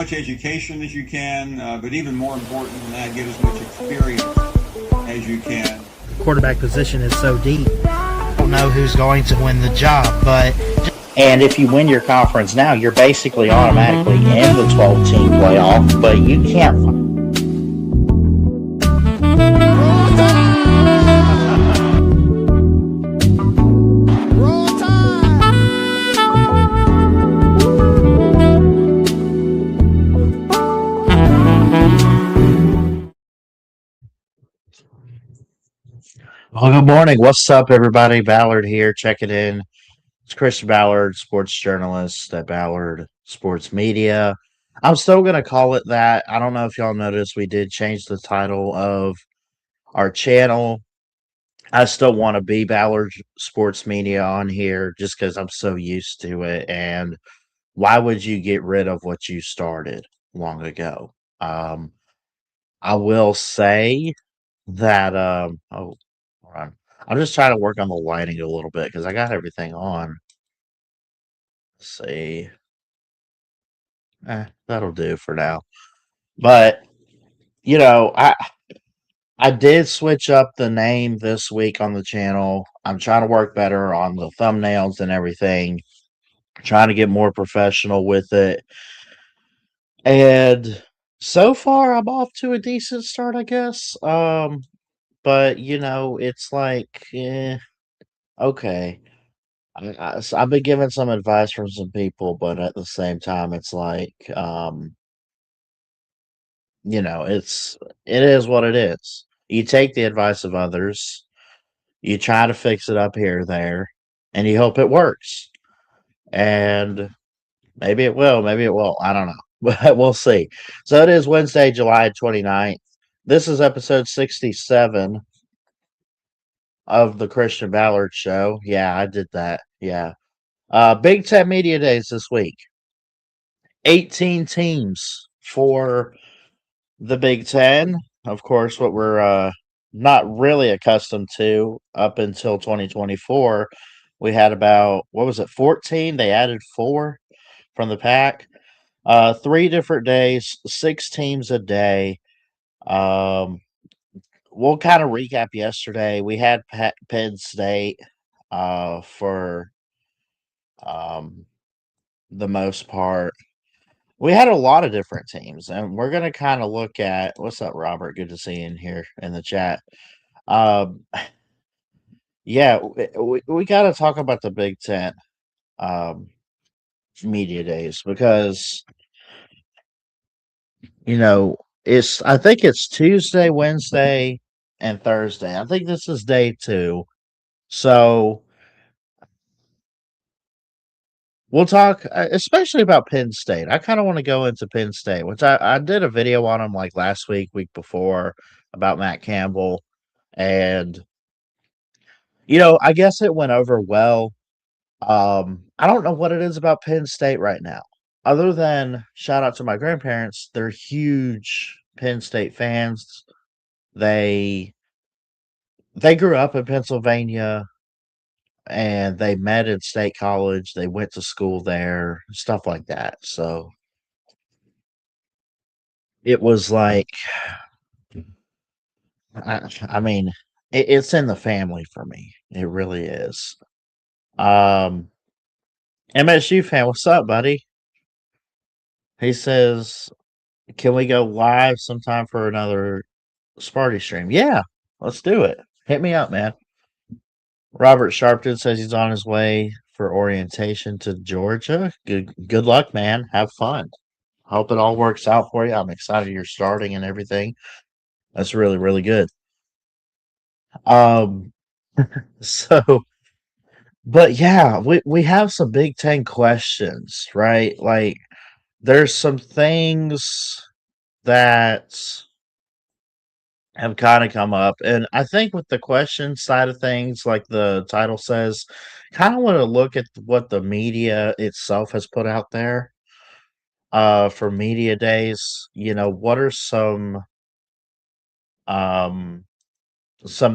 much education as you can, but even more important than that, get as much experience as you can. Quarterback position is so deep. I don't know who's going to win the job, but And if you win your conference now, you're basically automatically in the 12-team playoff, but you can't. Well, good morning. What's up, everybody? Ballard here, checking in. It's Chris Ballard, sports journalist at Ballard Sports Media. I'm still going to call it that. I don't know if y'all noticed, we did change the title of our channel. I still want to be Ballard Sports Media on here just because I'm so used to it. And why would you get rid of what you started long ago? I will say that, oh, hold on. I'm just trying to work on the lighting a little bit because I got everything on. Let's see. That'll do for now. But I did switch up the name this week on the channel. I'm trying to work better on the thumbnails and everything. Trying to get more professional with it. And so far I'm off to a decent start, I guess. But it's like, okay. I've been given some advice from some people, but at the same time, it's like, it is what it is. You take the advice of others, you try to fix it up here or there, and you hope it works. And maybe it will, maybe it won't. I don't know. But we'll see. So it is Wednesday, July 29th. This is episode 67 of the Christian Ballard Show. Yeah, I did that. Yeah. Big Ten Media Days this week. 18 teams for the Big Ten. Of course, what we're not really accustomed to up until 2024. We had about, what was it, 14? They added 4 from the pack. 3 different days, 6 teams a day. We'll kind of recap yesterday. We had Penn State for the most part. We had a lot of different teams, and we're going to kind of look at what's up, Robert? Good to see you in here in the chat. Um, yeah, we got to talk about the Big Ten media days because I think it's Tuesday, Wednesday, and Thursday. I think this is day 2, so we'll talk, especially about Penn State. I kind of want to go into Penn State, which I did a video on them like last week, week before, about Matt Campbell. And, I guess it went over well. I don't know what it is about Penn State right now. Other than shout out to my grandparents, they're huge Penn State fans. They grew up in Pennsylvania and they met at State College. They went to school there, stuff like that. So it was like, I mean, it's in the family for me. It really is. MSU fan, what's up, buddy? He says, can we go live sometime for another Sparty stream? Yeah, let's do it. Hit me up, man. Robert Sharpton says he's on his way for orientation to Georgia. Good luck, man. Have fun. Hope it all works out for you. I'm excited you're starting and everything. That's really, really good. So, but yeah, we have some Big Ten questions, right? Like, there's some things that have kind of come up, and I think with the question side of things, like the title says, kind of want to look at what the media itself has put out there for media days. What are some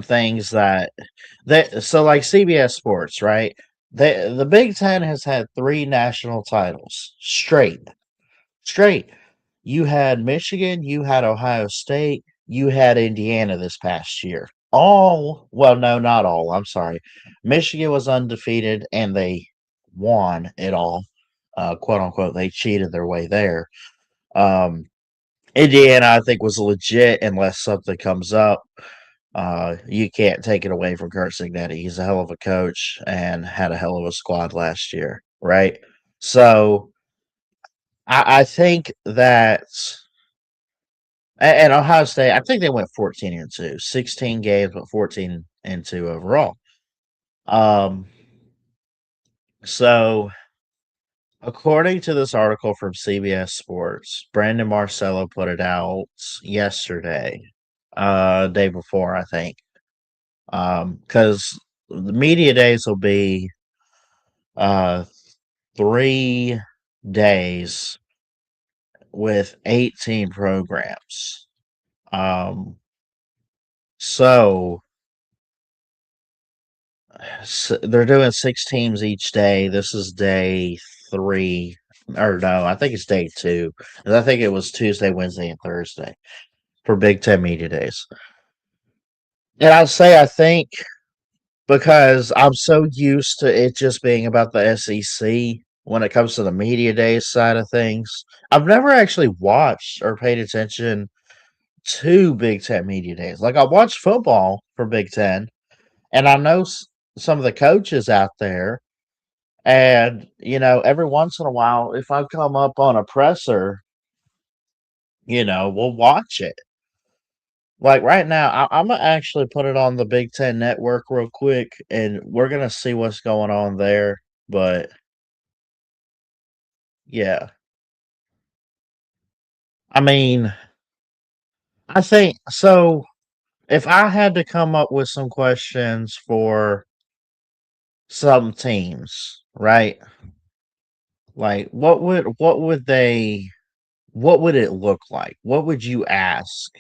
things that so like CBS Sports, right? The Big Ten has had 3 national titles straight. You had Michigan, you had Ohio State, you had Indiana this past year. All, well, no, not all. I'm sorry. Michigan was undefeated and they won it all, quote unquote. They cheated their way there. Um, Indiana, I think, was legit unless something comes up. You can't take it away from Kurt Signetti. He's a hell of a coach and had a hell of a squad last year, right? So I think that, and Ohio State, I think they went 14-2, 16 games, but 14-2 overall. Um, so according to this article from CBS Sports, Brandon Marcello put it out yesterday, day before, I think. Because the media days will be uh 3 days with 18 programs. So, they're doing 6 teams each day. This is day 3, or no, I think it's day 2. And I think it was Tuesday, Wednesday, and Thursday for Big Ten Media Days. And I think because I'm so used to it just being about the SEC when it comes to the media days side of things. I've never actually watched or paid attention to Big Ten media days. Like I watch football for Big Ten, and I know some of the coaches out there. And every once in a while, if I come up on a presser, we'll watch it. Like right now, I'm gonna actually put it on the Big Ten Network real quick, and we're gonna see what's going on there. But yeah, I mean, I think so. If I had to come up with some questions for some teams, right? Like, what would it look like? What would you ask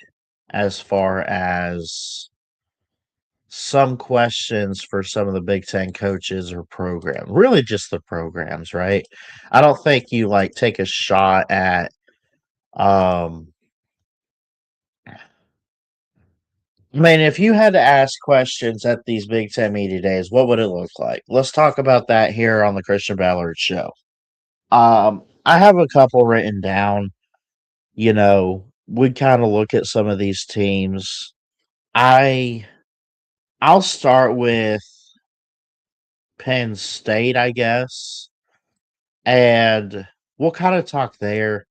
as far as some questions for some of the Big Ten coaches or programs? Really, just the programs, right? I don't think you like take a shot at um I mean, if you had to ask questions at these Big Ten media days, what would it look like? Let's talk about that here on the Christian Ballard Show. I have a couple written down. We kind of look at some of these teams. I I'll start with Penn State, I guess, and we'll kind of talk there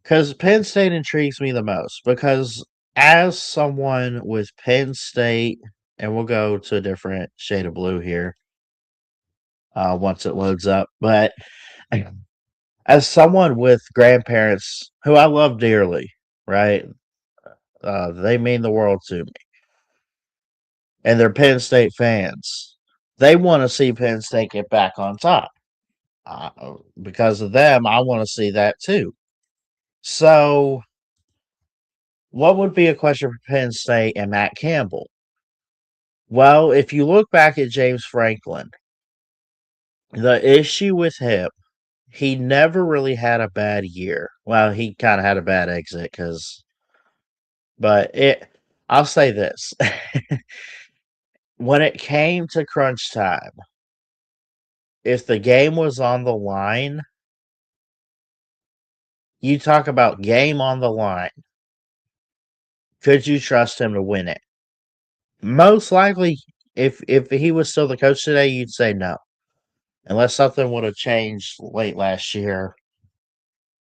because Penn State intrigues me the most. Because as someone with Penn State, and we'll go to a different shade of blue here once it loads up, but as someone with grandparents who I love dearly, right? They mean the world to me, and they're Penn State fans. They want to see Penn State get back on top. Because of them, I want to see that too. So, what would be a question for Penn State and Matt Campbell? Well, if you look back at James Franklin, the issue with him, he never really had a bad year. Well, he kind of had a bad exit but I'll say this. When it came to crunch time, if the game was on the line, you talk about game on the line. Could you trust him to win it? Most likely, if he was still the coach today, you'd say no, unless something would have changed late last year.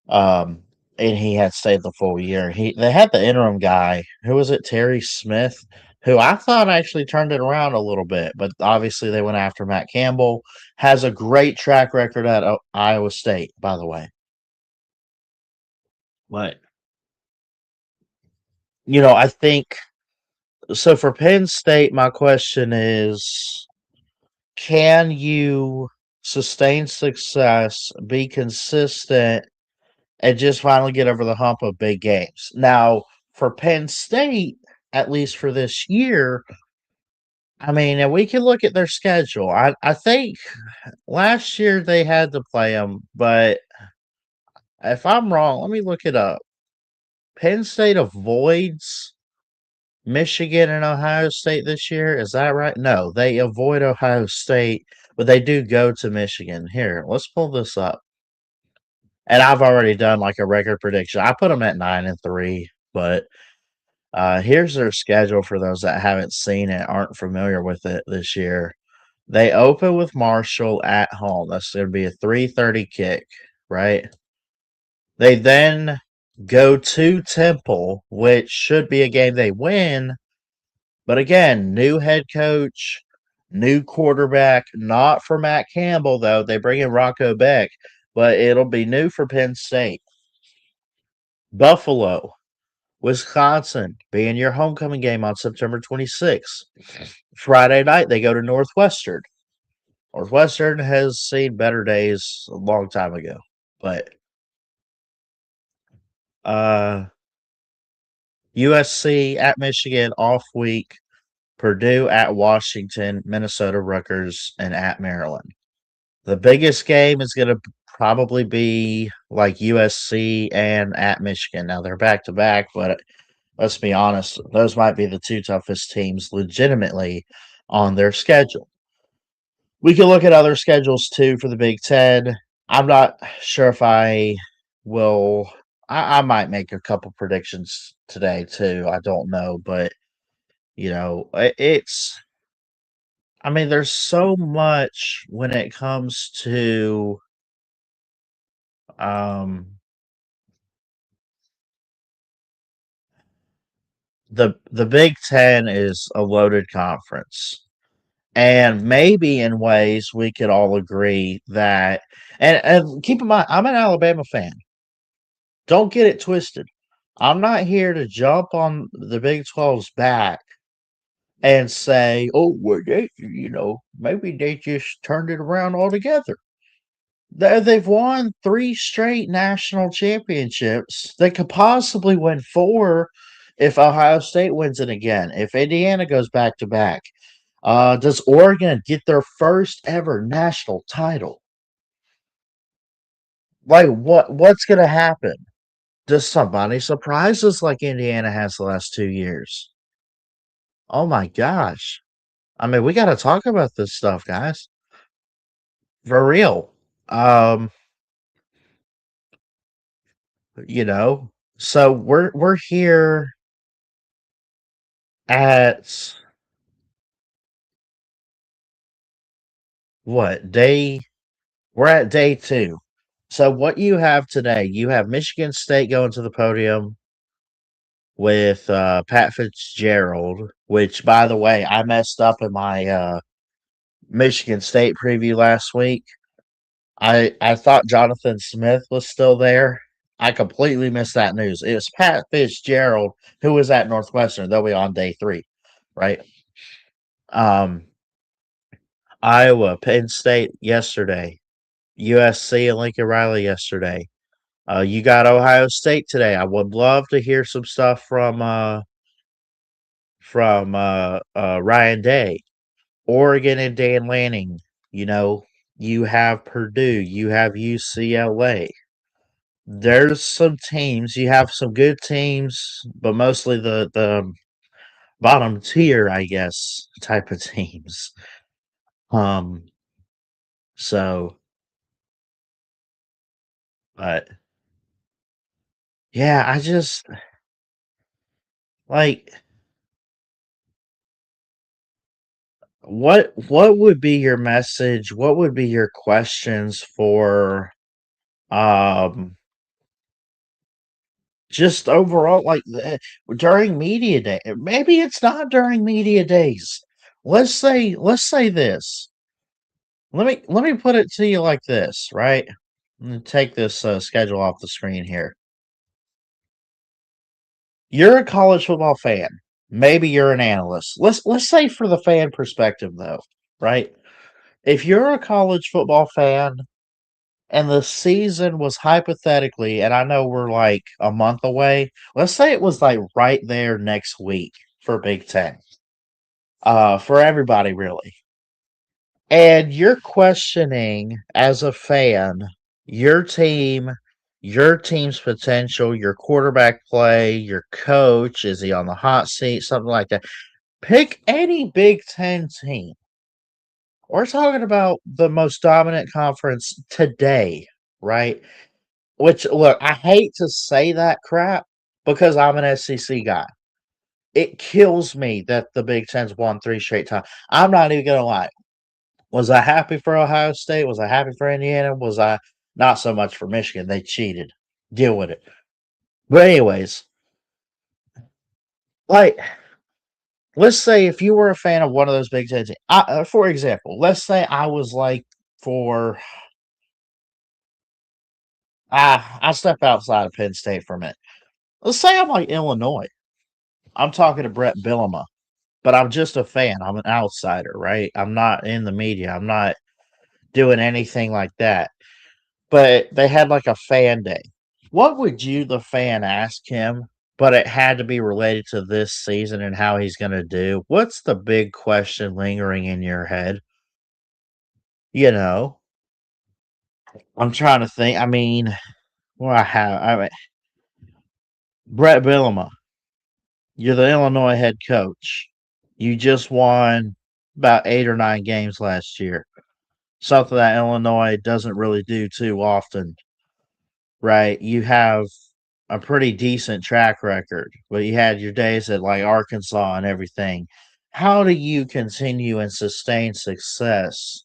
And he had stayed the full year. They had the interim guy. Who was it? Terry Smith, who I thought actually turned it around a little bit, but obviously they went after Matt Campbell. Has a great track record at Iowa State, by the way. But I think so. For Penn State, my question is: can you sustain success, be consistent, and just finally get over the hump of big games? Now, for Penn State, at least for this year, I mean, and we can look at their schedule. I think last year they had to play them, but if I'm wrong, let me look it up. Penn State avoids Michigan and Ohio State this year. Is that right? No, they avoid Ohio State, but they do go to Michigan. Here, let's pull this up. And I've already done like a record prediction. I put them at 9-3, but here's their schedule for those that haven't seen it, aren't familiar with it this year. They open with Marshall at home. That's going to be a 3:30 kick, right? They then go to Temple, which should be a game they win. But again, new head coach, new quarterback, not for Matt Campbell, though. They bring in Rocco Beck, but it'll be new for Penn State. Buffalo, Wisconsin, being your homecoming game on September 26th. Friday night, they go to Northwestern. Northwestern has seen better days a long time ago, but USC at Michigan off week, Purdue at Washington, Minnesota Rutgers, and at Maryland. The biggest game is going to probably be like USC and at Michigan. Now they're back to back, but let's be honest, those might be the two toughest teams legitimately on their schedule. We can look at other schedules too for the Big Ten. I'm not sure if I will. I might make a couple predictions today too. I don't know, but it's. I mean, there's so much when it comes to um, the Big Ten is a loaded conference. And maybe in ways we could all agree that, and keep in mind, I'm an Alabama fan. Don't get it twisted. I'm not here to jump on the Big 12's back and say, oh, well, maybe they just turned it around altogether. They've won 3 straight national championships. They could possibly win 4 if Ohio State wins it again, if Indiana goes back to back. Does Oregon get their first ever national title? Like, what's going to happen? Does somebody surprise us like Indiana has the last 2 years? Oh my gosh. I mean, we got to talk about this stuff, guys. For real. Um, so we're here at what day? We're at day 2. So what you have today, you have Michigan State going to the podium with Pat Fitzgerald, which, by the way, I messed up in my Michigan State preview last week. I thought Jonathan Smith was still there. I completely missed that news. It was Pat Fitzgerald who was at Northwestern. They'll be on day 3, right? Iowa, Penn State yesterday. USC and Lincoln Riley yesterday. You got Ohio State today. I would love to hear some stuff from Ryan Day. Oregon and Dan Lanning. You have Purdue. You have UCLA. There's some teams. You have some good teams, but mostly the bottom tier, I guess, type of teams. So, but yeah, I just like what would be your message? What would be your questions for um just overall like during media day? Maybe it's not during media days. Let's say this. Let me put it to you like this, right? I'm gonna take this schedule off the screen here. You're a college football fan. Maybe you're an analyst. Let's say for the fan perspective though, right? If you're a college football fan and the season was hypothetically, and I know we're like a month away, let's say it was like right there next week for Big Ten. For everybody really. And you're questioning as a fan your team, your team's potential, your quarterback play, your coach, is he on the hot seat, something like that. Pick any Big Ten team. We're talking about the most dominant conference today, right? Which, look, I hate to say that crap because I'm an SEC guy. It kills me that the Big Ten's won 3 straight times. I'm not even gonna lie. Was I happy for Ohio State? Was I happy for Indiana? Was I not so much for Michigan? They cheated. Deal with it. But anyways, like, let's say if you were a fan of one of those Big Ten teams, for example, let's say I was like for I step outside of Penn State for a minute. Let's say I'm like Illinois. I'm talking to Brett Bielema, but I'm just a fan. I'm an outsider, right? I'm not in the media. I'm not doing anything like that. But they had like a fan day. What would you, the fan, ask him? But it had to be related to this season and how he's going to do. What's the big question lingering in your head? You know, I'm trying to think. I mean, well, I mean, Brett Bielema, you're the Illinois head coach. You just won about 8 or 9 games last year. Something that Illinois doesn't really do too often, right? You have a pretty decent track record, but you had your days at like Arkansas and everything. How do you continue and sustain success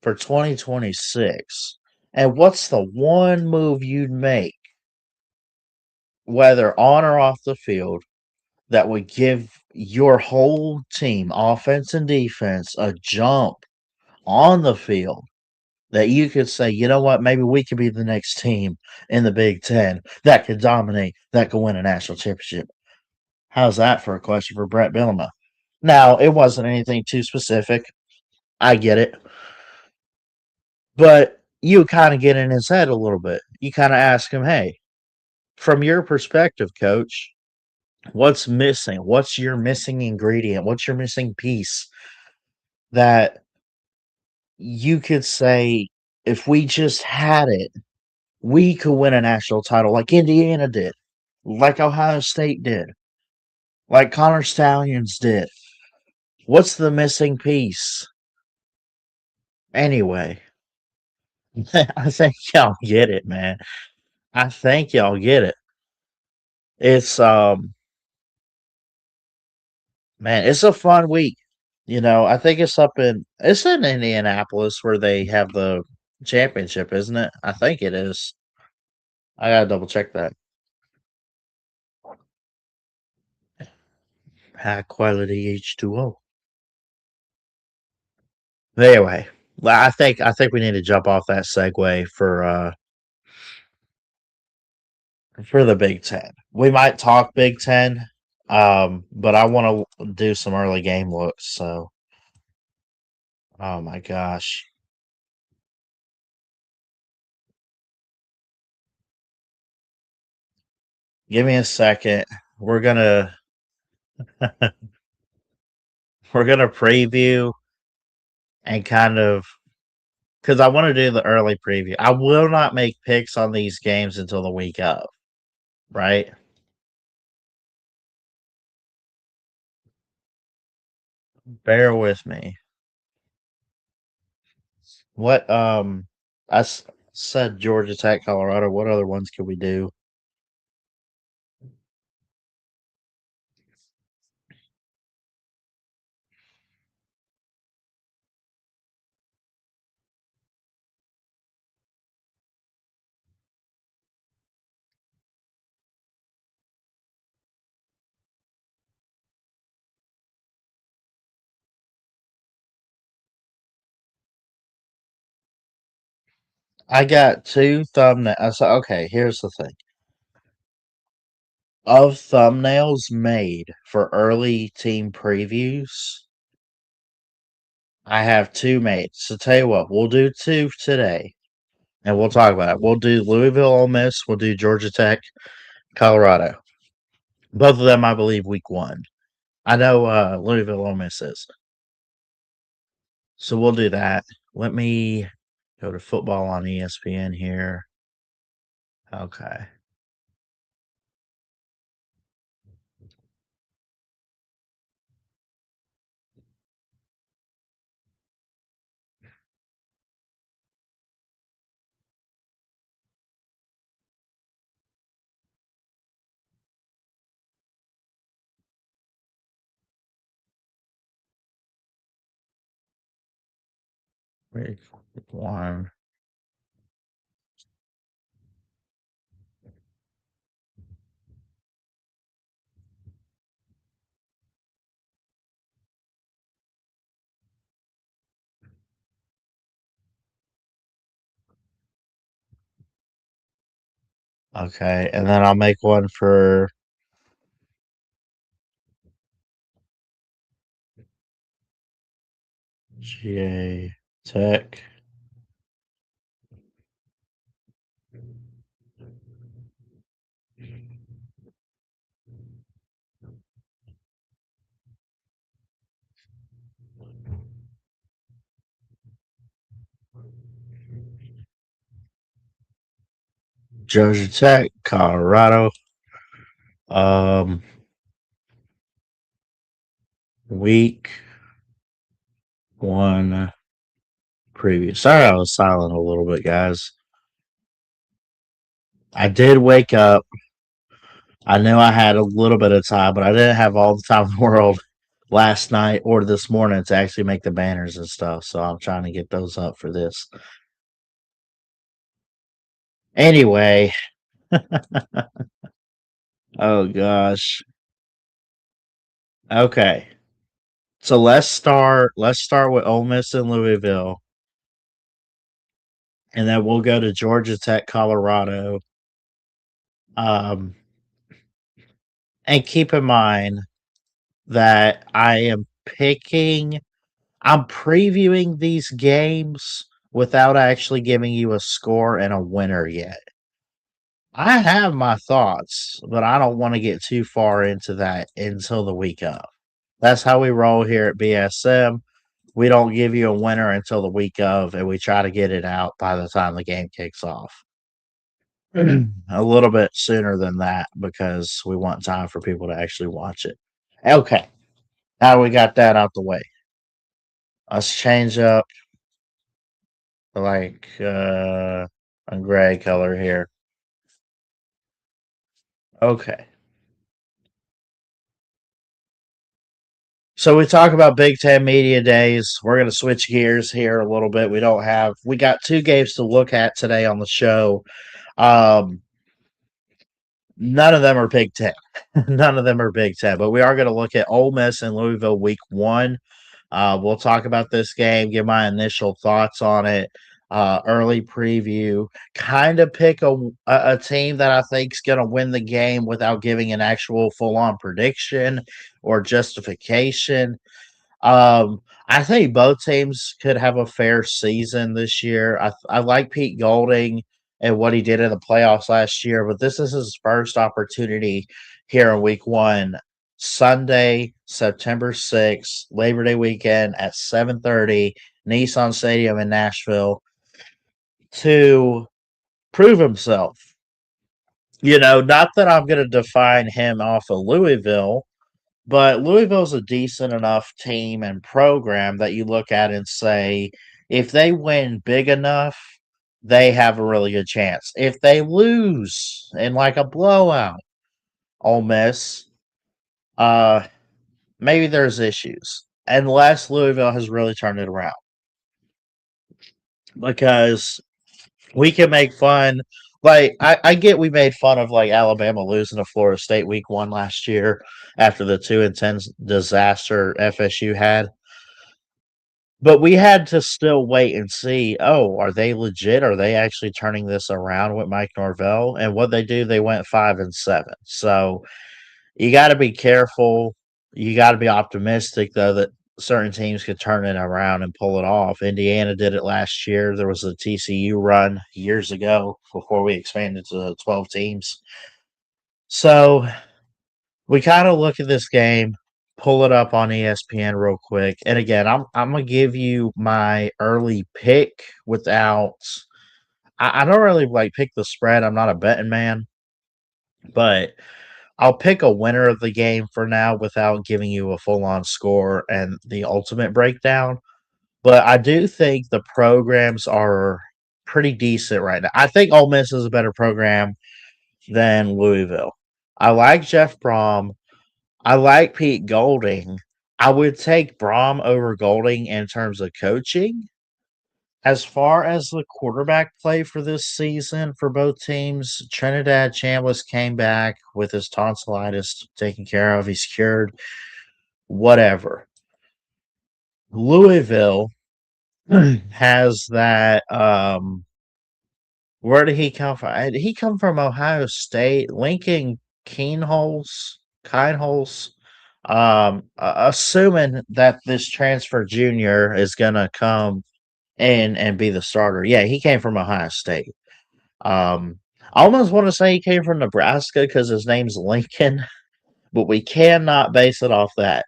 for 2026? And what's the one move you'd make, whether on or off the field, that would give your whole team, offense and defense, a jump on the field that you could say, you know what, maybe we could be the next team in the Big Ten that could dominate, that could win a national championship? How's that for a question for Brett Bielema? Now, it wasn't anything too specific. I get it. But you kind of get in his head a little bit. You kind of ask him, hey, from your perspective, coach, what's missing? What's your missing ingredient? What's your missing piece that you could say, if we just had it, we could win a national title like Indiana did, like Ohio State did, like Connor Stallions did? What's the missing piece? Anyway, I think y'all get it, man. I think y'all get it. It's man, it's a fun week. I think it's in Indianapolis where they have the championship, isn't it? I think it is. I gotta double check that. High quality H2O. Anyway, I think we need to jump off that segue for the Big Ten. We might talk Big Ten, but I want to do some early game looks. So, oh my gosh, give me a second. We're gonna we're gonna preview and kind of because I want to do the early preview. I will not make picks on these games until the week of, right? Bear with me. What said Georgia Tech, Colorado. What other ones could we do? I got two thumbnails. Okay, here's the thing. Of thumbnails made for early team previews, I have two made. So tell you what, we'll do two today, and we'll talk about it. We'll do Louisville, Ole Miss. We'll do Georgia Tech, Colorado. Both of them, I believe, week 1. I know Louisville, Ole Miss is. So we'll do that. Let me go to football on ESPN here. Okay. Week 1. Okay, and then I'll make one for GA Tech. Georgia Tech, Colorado. Um, week 1 preview. Sorry, I was silent a little bit, guys. I did wake up. I knew I had a little bit of time, but I didn't have all the time in the world last night or this morning to actually make the banners and stuff. So I'm trying to get those up for this. Anyway, oh gosh. Okay. So let's start with Ole Miss and Louisville. And then we'll go to Georgia Tech, Colorado. Um, and keep in mind that I'm previewing these games without actually giving you a score and a winner yet. I have my thoughts, but I don't want to get too far into that until the week of. That's how we roll here at BSM. We don't give you a winner until the week of, and we try to get it out by the time the game kicks off. A little bit sooner than that because we want time for people to actually watch it. Okay, now we got that out the way. Let's change up like a gray color here. Okay. So we talk about Big Ten Media Days. We're going to switch gears here a little bit. We got 2 games to look at today on the show. None of them are Big Ten. None of them are Big Ten, but we are going to look at Ole Miss and Louisville week 1. We'll talk about this game, give my initial thoughts on it, early preview, kind of pick a team that I think is going to win the game without giving an actual full on prediction or justification. I think both teams could have a fair season this year. I like Pete Golding and what he did in the playoffs last year, but this is his first opportunity here in week 1. Sunday, September 6th, Labor Day weekend at 7:30, Nissan Stadium in Nashville to prove himself. Not that I'm going to define him off of Louisville, but Louisville's a decent enough team and program that you look at and say, if they win big enough, they have a really good chance. If they lose in like a blowout, Ole Miss, maybe there's issues. Unless Louisville has really turned it around. Because we can make fun. Like, I get we made fun of like Alabama losing to Florida State week 1 last year after the 2-10 disaster FSU had. But we had to still wait and see, are they legit? Are they actually turning this around with Mike Norvell? And what they do, they went 5-7. So you got to be careful. You got to be optimistic, though, that certain teams could turn it around and pull it off. Indiana did it last year. There was a TCU run years ago before we expanded to 12 teams. So we kind of look at this game, pull it up on ESPN real quick. And again, I'm gonna give you my early pick without I don't really like pick the spread. I'm not a betting man, but I'll pick a winner of the game for now without giving you a full on score and the ultimate breakdown. But I do think the programs are pretty decent right now. I think Ole Miss is a better program than Louisville. I like Jeff Brom. I like Pete Golding. I would take Brom over Golding in terms of coaching. As far as the quarterback play for this season for both teams, Trinidad Chambliss came back with his tonsillitis taken care of. He's cured. Whatever. Louisville has that. Where did he come from? He come from Ohio State. Lincoln Kineholes. Assuming that this transfer junior is gonna come and be the starter. Yeah, he came from Ohio State. I almost want to say he came from Nebraska because his name's Lincoln, but we cannot base it off that.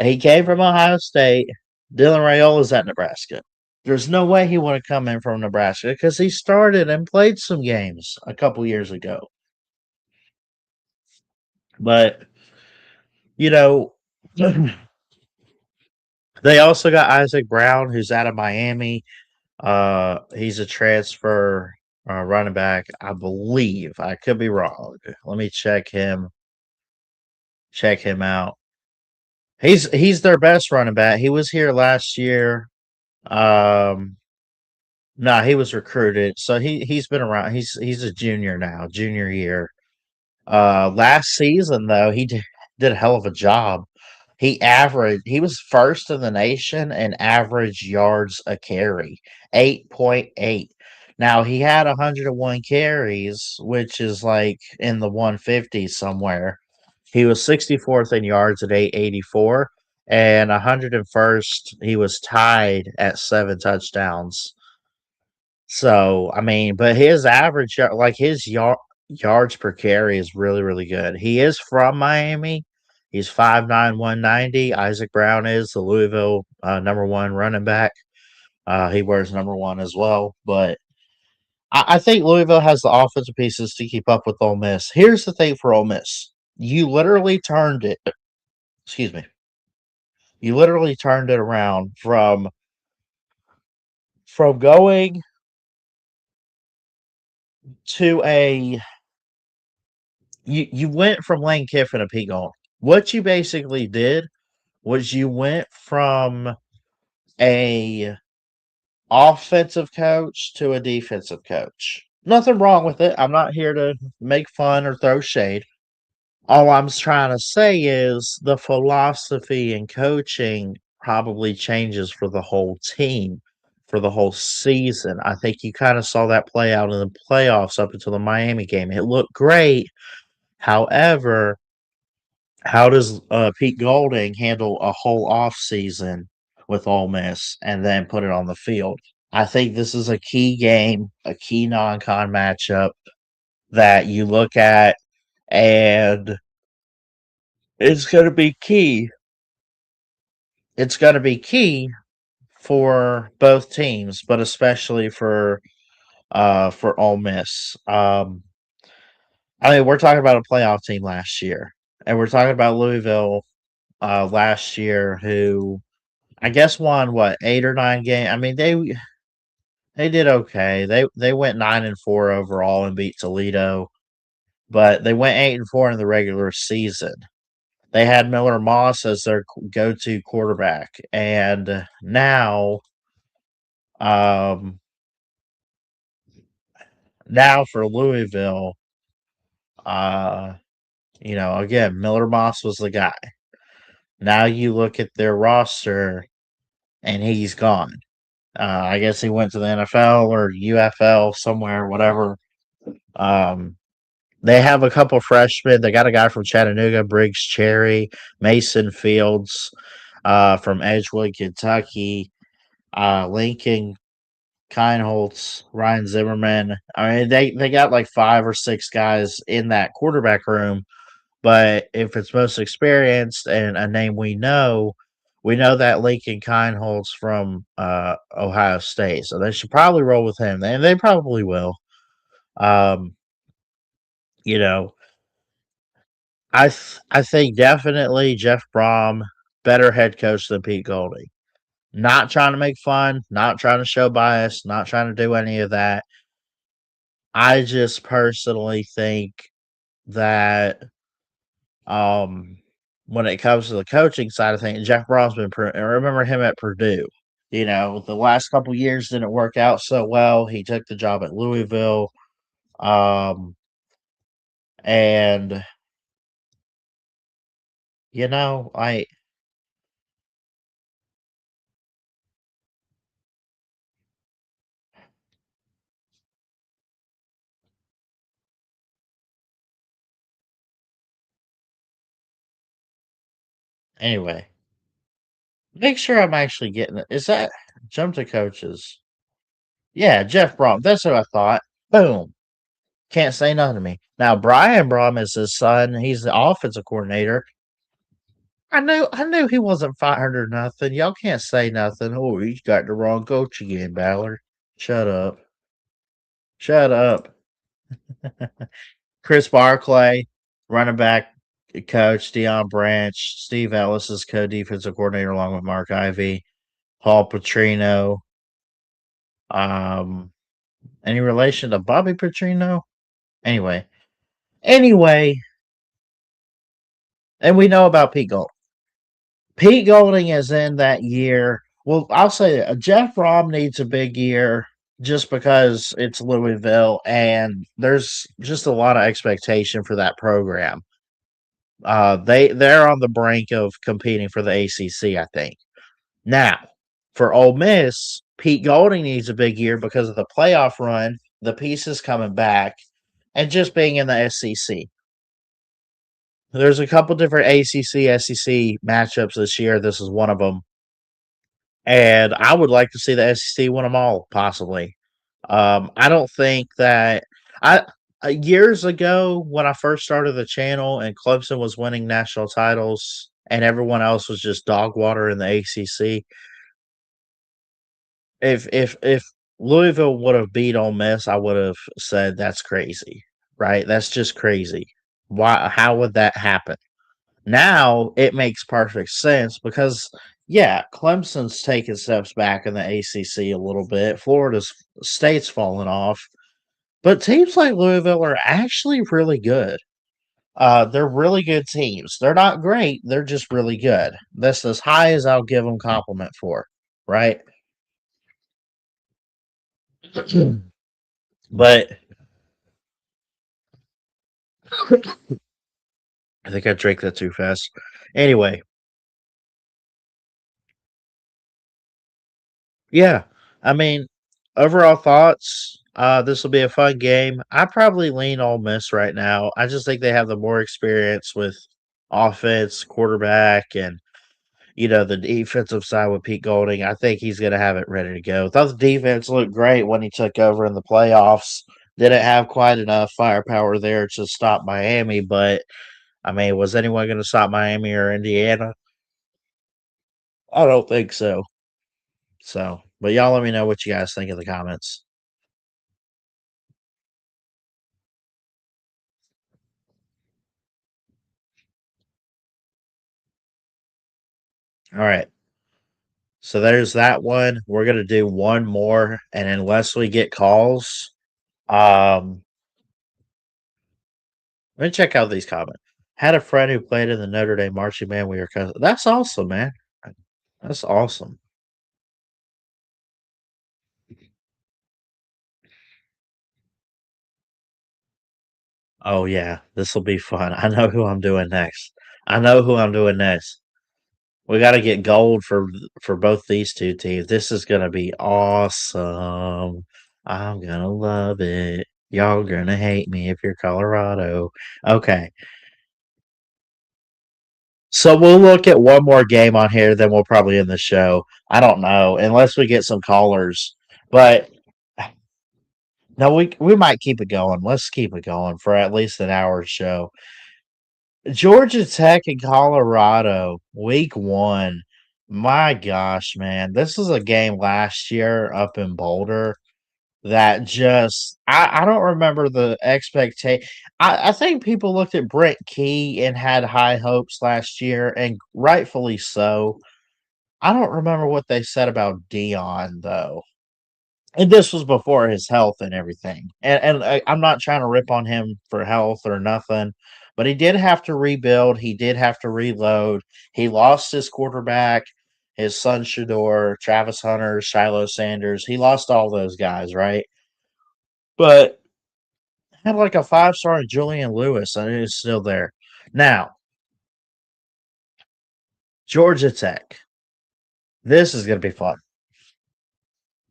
He came from Ohio State. Dylan Rayola's at Nebraska. There's no way he would have come in from Nebraska because he started and played some games a couple years ago. But, you know, they also got Isaac Brown, who's out of Miami. He's a transfer running back, I believe. I could be wrong. Let me check him. Check him out. He's their best running back. He was here last year. No, he was recruited, so he's been around. He's a junior now, junior year. Last season though, did a hell of a job. He was first in the nation in average yards a carry, 8.8. Now he had 101 carries, which is like in the 150s somewhere. He was 64th in yards at 884, and 101st. He was tied at 7 touchdowns. So I mean, but his average, like his yards per carry, is really really good. He is from Miami. He's 5'9", 190. Isaac Brown is the Louisville number one running back. He wears number one as well. But I think Louisville has the offensive pieces to keep up with Ole Miss. Here's the thing for Ole Miss. You literally turned it. Excuse me. You literally turned it around from going to a you went from Lane Kiffin to Pete Golding. What you basically did was you went from a offensive coach to a defensive coach. Nothing wrong with it. I'm not here to make fun or throw shade. All I'm trying to say is the philosophy in coaching probably changes for the whole team, for the whole season. I think you kind of saw that play out in the playoffs up until the Miami game. It looked great. However, how does Pete Golding handle a whole off season with Ole Miss and then put it on the field? I think this is a key game, a key non-con matchup that you look at, and it's going to be key. It's going to be key for both teams, but especially for Ole Miss. I mean, we're talking about a playoff team last year, and we're talking about Louisville last year, who I guess won what 8 or 9 games. I mean, they did okay. They went 9-4 overall and beat Toledo, but they went 8-4 in the regular season. They had Miller Moss as their go-to quarterback, and um, now for Louisville, again, Miller Moss was the guy. Now you look at their roster, and he's gone. I guess he went to the NFL or UFL somewhere, whatever. They have a couple freshmen. They got a guy from Chattanooga, Briggs Cherry, Mason Fields from Edgewood, Kentucky, Lincoln Kineholtz, Ryan Zimmerman. I mean, they got like 5 or 6 guys in that quarterback room. But if it's most experienced and a name we know, We know that Lincoln Kindholt's from Ohio State, so they should probably roll with him, and they probably will. Um, you know, I think definitely Jeff Brom better head coach than Pete Golding. Not trying to make fun, not trying to show bias, not trying to do any of that. I just personally think that um, when it comes to the coaching side of things, Jeff Brom's been. I remember him at Purdue. The last couple years didn't work out so well. He took the job at Louisville, um, and I anyway. Make sure I'm actually getting it. Is that jump to coaches? Yeah, Jeff Brom. That's what I thought. Boom. Can't say nothing to me. Now Brian Brom is his son. He's the offensive coordinator. I knew he wasn't 500 nothing. Y'all can't say nothing. Oh, he's got the wrong coach again, Ballard. Shut up. Shut up. Chris Barclay, running back coach, Deion Branch, Steve Ellis is co-defensive coordinator along with Mark Ivy, Paul Petrino. Any relation to Bobby Petrino? Anyway, and we know about Pete Golding. Pete Golding is in that year. Well, I'll say that Jeff Brom needs a big year just because it's Louisville and there's just a lot of expectation for that program. They're on the brink of competing for the ACC, I think. Now, for Ole Miss, Pete Golding needs a big year because of the playoff run, the pieces coming back, and just being in the SEC. There's a couple different ACC SEC matchups this year. This is one of them, and I would like to see the SEC win them all, possibly. I don't think that I years ago when I first started the channel and Clemson was winning national titles and everyone else was just dog water in the ACC. If Louisville would have beat Ole Miss, I would have said that's crazy, right? That's just crazy. Why? How would that happen? Now it makes perfect sense because yeah, Clemson's taking steps back in the ACC a little bit. Florida's State's falling off, but teams like Louisville are actually really good. They're really good teams. They're not great. They're just really good. That's as high as I'll give them compliment for, right? But I think I drank that too fast. Anyway, yeah. I mean, overall thoughts. This will be a fun game. I probably lean Ole Miss right now. I just think they have the more experience with offense, quarterback, and the defensive side with Pete Golding. I think he's going to have it ready to go. Thought the defense looked great when he took over in the playoffs. Didn't have quite enough firepower there to stop Miami, but I mean, was anyone going to stop Miami or Indiana? I don't think so. So, but y'all let me know what you guys think in the comments. All right. So there's that one. We're gonna do one more, and unless we get calls, let me check out these comments. Had a friend who played in the Notre Dame marching band. We were cousins. That's awesome, man. That's awesome. Oh yeah, this will be fun. I know who I'm doing next. I know who I'm doing next. We got to get gold for both these two teams. This is gonna be awesome. I'm gonna love it. Y'all gonna hate me if you're Colorado. Okay. So we'll look at one more game on here, then we'll probably end the show. I don't know, unless we get some callers. But no, we might keep it going. Let's keep it going for at least an hour show. Georgia Tech and Colorado, week one. My gosh, man. This is a game last year up in Boulder that just I don't remember the expectation. I think people looked at Brent Key and had high hopes last year, and rightfully so. I don't remember what they said about Dion though. And this was before his health and everything. I'm not trying to rip on him for health or nothing, but he did have to rebuild. He did have to reload. He lost his quarterback, his son Shador, Travis Hunter, Shiloh Sanders. He lost all those guys, right? But had like a 5-star Julian Lewis, and he's still there. Now, Georgia Tech. This is going to be fun.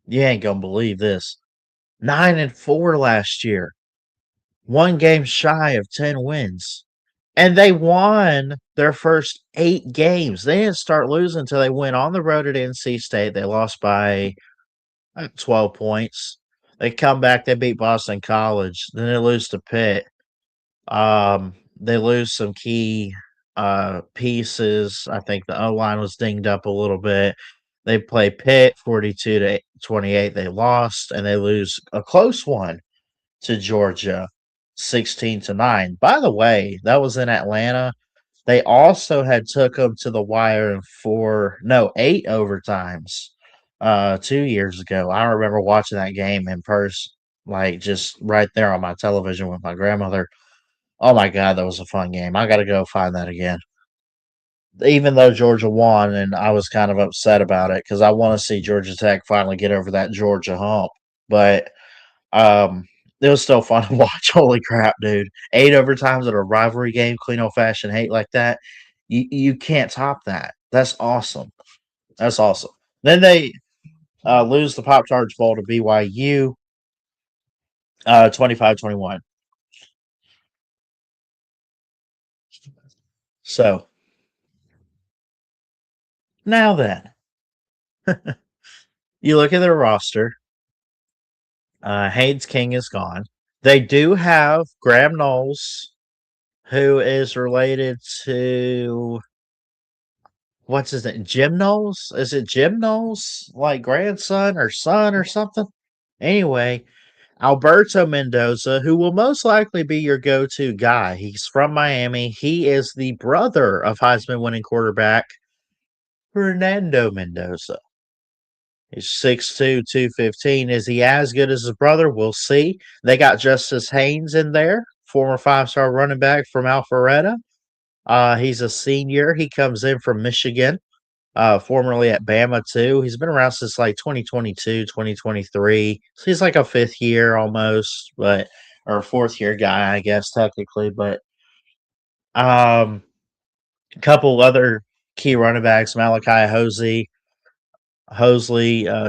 You ain't going to believe this. 9-4 last year. One game shy of 10 wins. And they won their first 8 games. They didn't start losing until they went on the road at NC State. They lost by 12 points. They come back, they beat Boston College. Then they lose to Pitt. They lose some key pieces. I think the O line was dinged up a little bit. They play Pitt 42-28. They lost, and they lose a close one to Georgia 16-9. By the way, that was in Atlanta. They also had took them to the wire in 8 overtimes 2 years ago. I remember watching that game in person, like just right there on my television with my grandmother. Oh my god, that was a fun game. I got to go find that again. Even though Georgia won, and I was kind of upset about it because I want to see Georgia Tech finally get over that Georgia hump. But um, it was still fun to watch. Holy crap, dude! 8 overtimes at a rivalry game, clean old fashioned hate like that. You can't top that. That's awesome. That's awesome. Then they lose the Pop Tarts Bowl to BYU, 25-21. So now then, you look at their roster. Haynes King is gone. They do have Graham Knowles, who is related to what's his name? Jim Knowles? Is it Jim Knowles? Like grandson or son or something? Anyway, Alberto Mendoza, who will most likely be your go to guy. He's from Miami. He is the brother of Heisman winning quarterback Fernando Mendoza. He's 6'2", 215. Is he as good as his brother? We'll see. They got Justice Haynes in there, former 5-star running back from Alpharetta. He's a senior. He comes in from Michigan, formerly at Bama, too. He's been around since like 2022, 2023. So he's like a fifth year almost, but or a fourth year guy, I guess, technically. But a couple other key running backs, Malachi Hosley,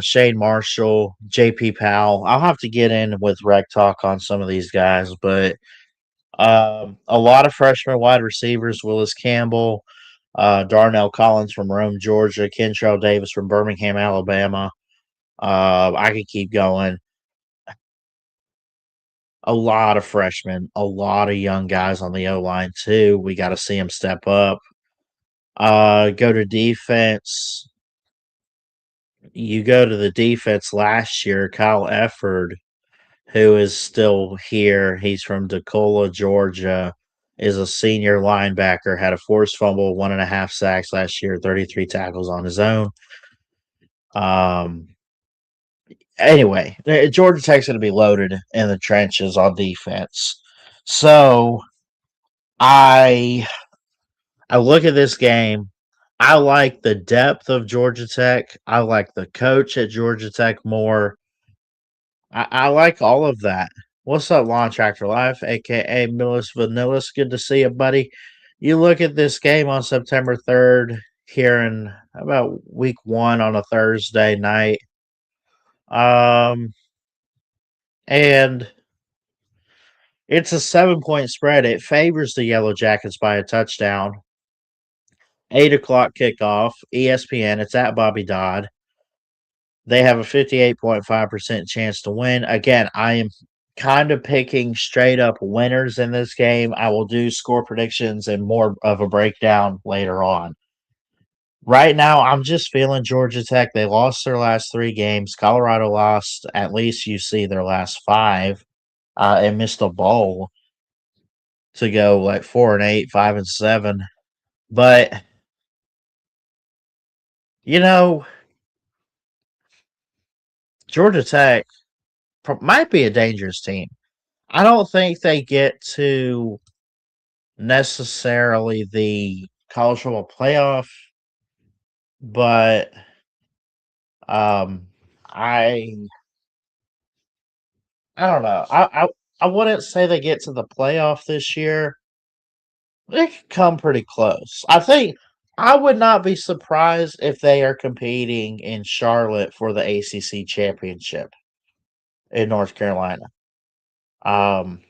Shane Marshall, JP Powell. I'll have to get in with Rec Talk on some of these guys, but a lot of freshman wide receivers, Willis Campbell, Darnell Collins from Rome, Georgia, Kentrell Davis from Birmingham, Alabama. I could keep going. A lot of freshmen, a lot of young guys on the O line too. We got to see them step up. Go to defense. You go to the defense last year, Kyle Efford, who is still here. He's from Decola, Georgia, is a senior linebacker, had a forced fumble, 1.5 sacks last year, 33 tackles on his own. Anyway, Georgia Tech's going to be loaded in the trenches on defense. So I look at this game. I like the depth of Georgia Tech. I like the coach at Georgia Tech more. I like all of that. What's up, Lawn Tractor Life, aka Millis Vanillis? Good to see you, buddy. You look at this game on September 3rd here in about week 1 on a Thursday night. And it's a 7-point spread. It favors the Yellow Jackets by a touchdown. 8 o'clock kickoff, ESPN. It's at Bobby Dodd. They have a 58.5% chance to win. Again, I am kind of picking straight up winners in this game. I will do score predictions and more of a breakdown later on. Right now, I'm just feeling Georgia Tech. They lost their last 3 games. Colorado lost at least you see their last 5, and missed a bowl to go like 4-8, 5-7. But you know, Georgia Tech might be a dangerous team. I don't think they get to necessarily the college football playoff, but um, I I don't know. I wouldn't say they get to the playoff this year. They could come pretty close. I think I would not be surprised if they are competing in Charlotte for the ACC championship in North Carolina. Um,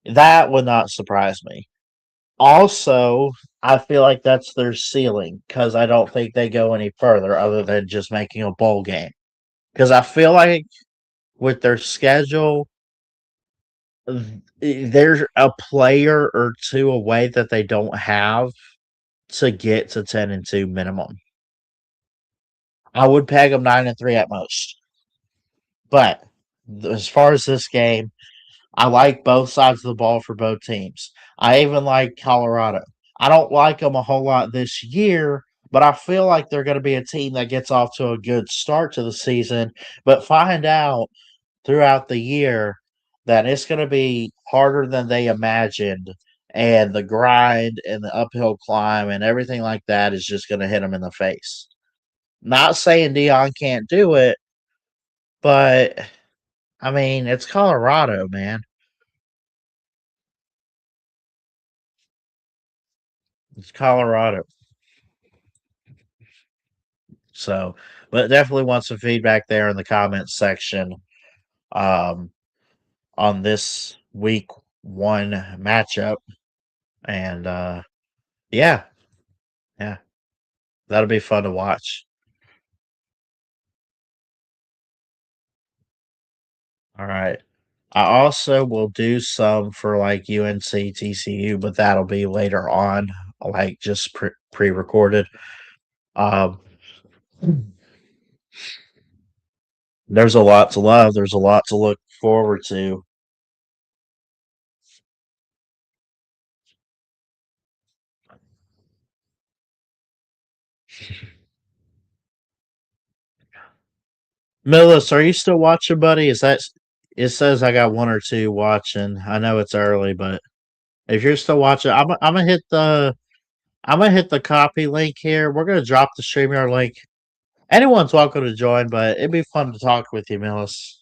that would not surprise me. Also, I feel like that's their ceiling because I don't think they go any further other than just making a bowl game. Because I feel like with their schedule, there's a player or two away that they don't have to get to 10-2 minimum. I would peg them 9-3 at most. But as far as this game, I like both sides of the ball for both teams. I even like Colorado. I don't like them a whole lot this year, but I feel like they're going to be a team that gets off to a good start to the season, but find out throughout the year that it's going to be harder than they imagined. And the grind and the uphill climb and everything like that is just going to hit them in the face. Not saying Dion can't do it, but I mean, it's Colorado, man. It's Colorado. So, but definitely want some feedback there in the comments section um, on this week 1 matchup. And yeah, yeah, that'll be fun to watch. All right. I also will do some for like UNC TCU, but that'll be later on, like just pre recorded. Um, there's a lot to love. There's a lot to look forward to. Millis, are you still watching, buddy? Is that it says I got 1 or 2 watching. I know it's early, but if you're still watching, I'm gonna hit the copy link here. We're gonna drop the StreamYard link. Anyone's welcome to join, but it'd be fun to talk with you, Millis.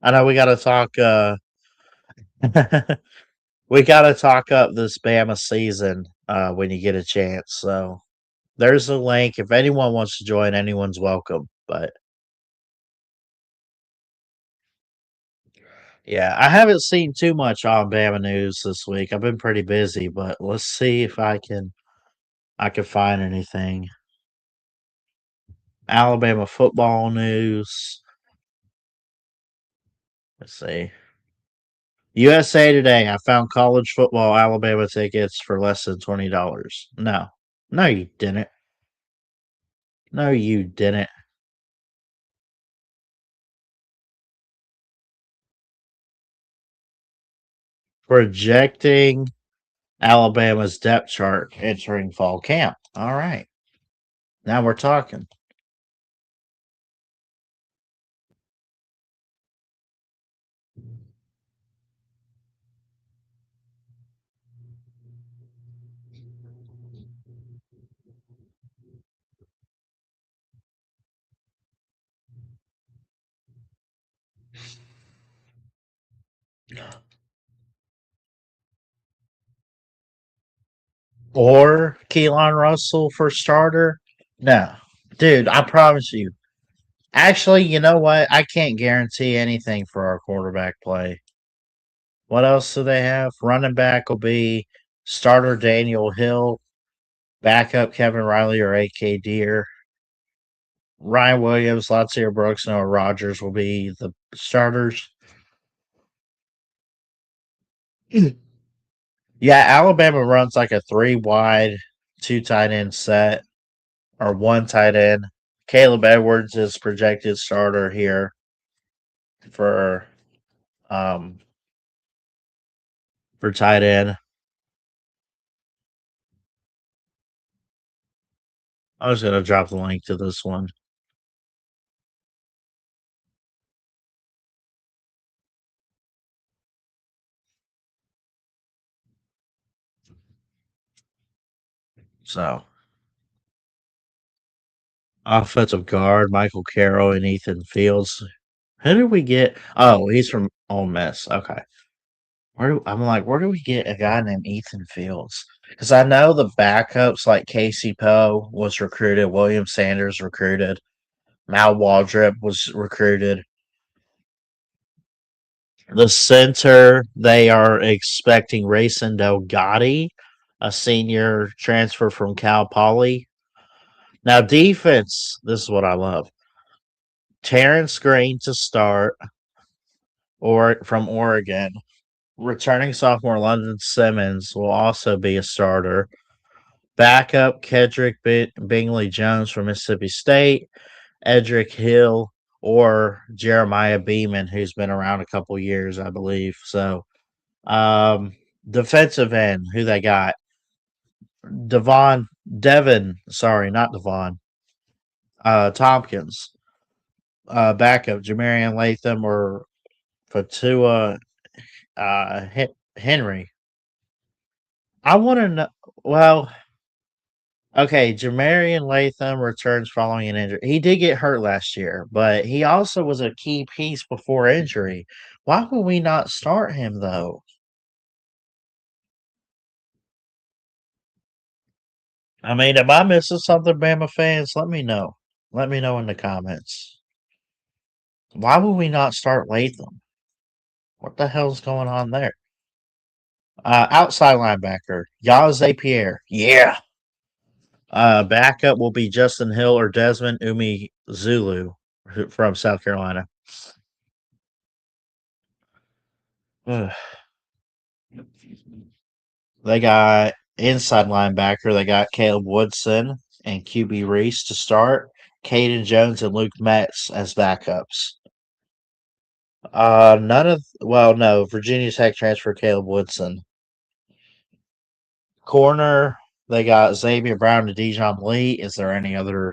I know we gotta talk we gotta talk up this Bama season when you get a chance. So there's a link. If anyone wants to join, anyone's welcome. But yeah, I haven't seen too much on Bama news this week. I've been pretty busy, but let's see if I can find anything. Alabama football news. Let's see. USA Today. I found college football Alabama tickets for less than $20. No. No, you didn't. No, you didn't. Projecting Alabama's depth chart entering fall camp. All right. Now we're talking. Or Keelan Russell for starter? No. Dude, I promise you. Actually, you know what? I can't guarantee anything for our quarterback play. What else do they have? Running back will be starter Daniel Hill, backup Kevin Riley or AK Deer. Ryan Williams, Latsier Brooks, Noah Rogers will be the starters. Yeah, Alabama runs like a 3 wide two tight end set or one tight end. Caleb Edwards is projected starter here for um for tight end. I was gonna drop the link to this one. So offensive guard Michael Carroll and Ethan Fields. Who did we get? Oh, he's from Ole Miss. Okay. Where do we get a guy named Ethan Fields? Because I know the backups like Casey Poe was recruited, William Sanders recruited, Mal Waldrop was recruited. The center, they are expecting Rayson Delgatti, a senior transfer from Cal Poly. Now, defense, this is what I love. Terrence Green to start, or from Oregon. Returning sophomore London Simmons will also be a starter. Backup Kedrick Bingley Jones from Mississippi State, Edric Hill, or Jeremiah Beeman, who's been around a couple years, I believe. So, defensive end, who they got? Not Devon. Tompkins. Backup Jamarian Latham or Fatua Henry. I want to know. Well, okay, Jamarian Latham returns following an injury. He did get hurt last year, but he also was a key piece before injury. Why would we not start him though? I mean, am I missing something, Bama fans? Let me know. Let me know in the comments. Why would we not start Latham? What the hell's going on there? Outside linebacker, Yaze Pierre. Yeah. Backup will be Justin Hill or Desmond Umi Zulu from South Carolina. Ugh. They got inside linebacker. They got Caleb Woodson and QB Reese to start. Caden Jones and Luke Metz as backups. No, Virginia Tech transfer Caleb Woodson. Corner, they got Xavier Brown and Dijon Lee. Is there any other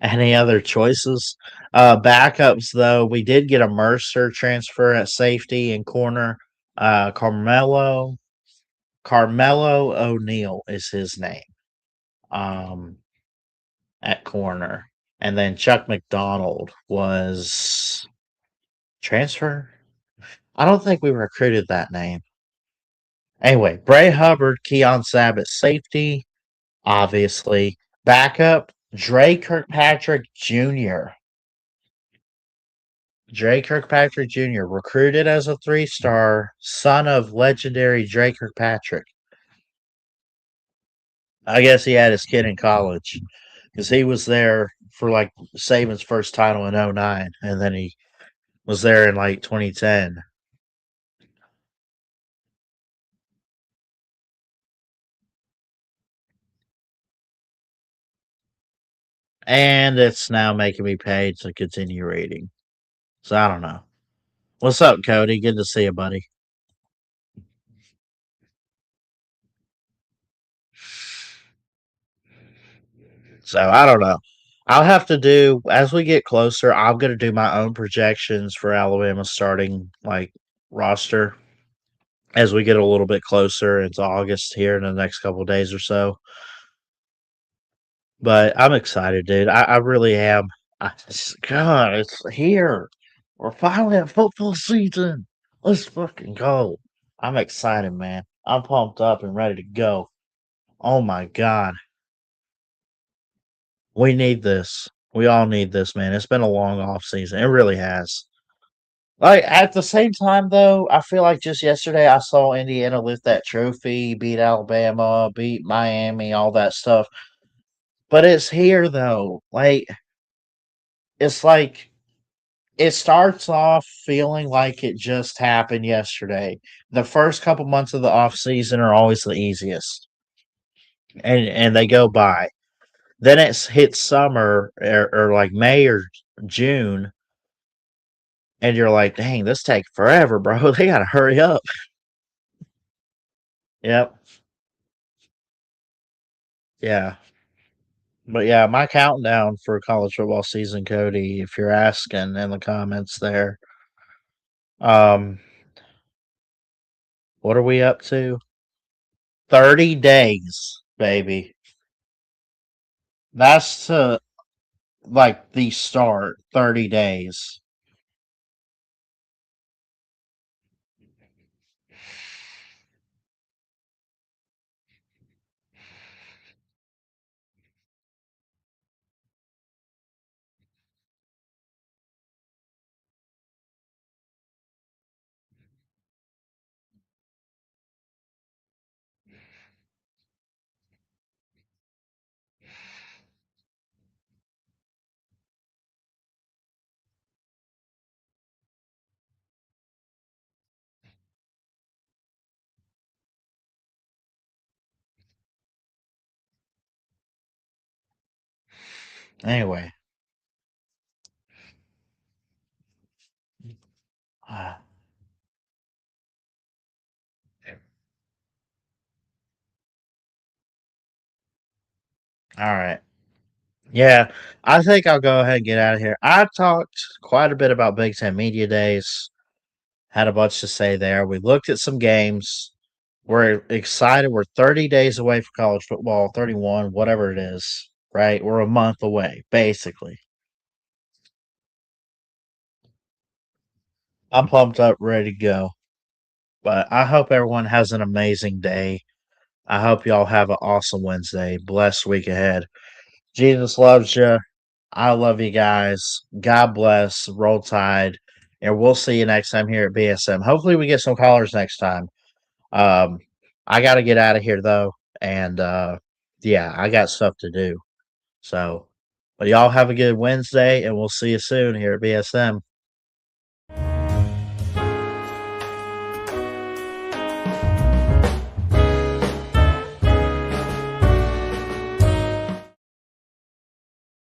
any other choices? Backups though, we did get a Mercer transfer at safety and corner. Carmelo O'Neal is his name. At corner. And then Chuck McDonald was transfer. I don't think we recruited that name. Anyway, Bray Hubbard, Keon Sabbath, safety, obviously. Backup, Dre Kirkpatrick Jr. Dre Kirkpatrick Jr., recruited as a 3-star, son of legendary Dre Kirkpatrick. I guess he had his kid in college because he was there for like Saban's first title in 09, and then he was there in like 2010. And it's now making me pay to continue reading. So I don't know. What's up, Cody? Good to see you, buddy. So I don't know. I'll have to do as we get closer. I'm going to do my own projections for Alabama starting like roster as we get a little bit closer into August here in the next couple days or so. But I'm excited, dude. I really am. God, it's here. We're finally at football season. Let's fucking go. I'm excited, man. I'm pumped up and ready to go. Oh my God. We need this. We all need this, man. It's been a long off season. It really has. Like at the same time, though, I feel like just yesterday I saw Indiana lift that trophy, beat Alabama, beat Miami, all that stuff. But it's here though. Like it's like it starts off feeling like it just happened yesterday. The first couple months of the off season are always the easiest, and they go by. Then it's hit summer or like May or June, and you're like, dang, this takes forever, bro. They gotta hurry up. Yep. Yeah. But yeah, my countdown for college football season, Cody, if you're asking in the comments there, um, what are we up to? 30 days, baby. That's to like the start, 30 days. Anyway. All right. Yeah, I think I'll go ahead and get out of here. I talked quite a bit about Big Ten Media Days, had a bunch to say there. We looked at some games. We're excited. We're 30 days away from college football, 31, whatever it is, right? We're a month away, basically. I'm pumped up, ready to go. But I hope everyone has an amazing day. I hope y'all have an awesome Wednesday. Blessed week ahead. Jesus loves you. I love you guys. God bless. Roll Tide. And we'll see you next time here at BSM. Hopefully, we get some callers next time. Um, I got to get out of here, though. And yeah, I got stuff to do. So, but y'all have a good Wednesday, and we'll see you soon here at BSM.